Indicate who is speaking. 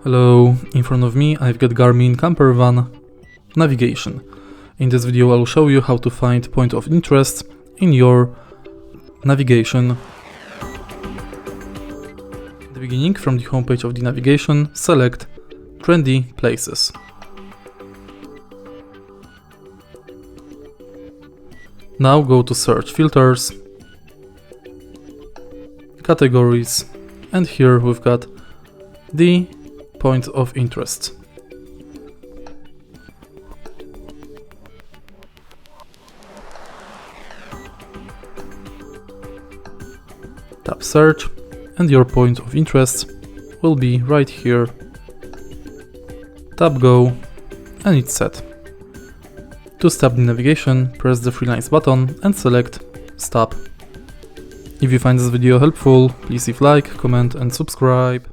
Speaker 1: Hello, in front of me I've got Garmin Campervan navigation. In this video I'll show you how to find point of interest in your navigation. At the beginning, from the homepage of the navigation, select Trendy Places. Now go to Search Filters, Categories, and here we've got the point of interest. Tap Search and your point of interest will be right here. Tap Go and it's set. To stop the navigation, press the 3 lines button and select Stop. If you find this video helpful, please leave a like, comment and subscribe.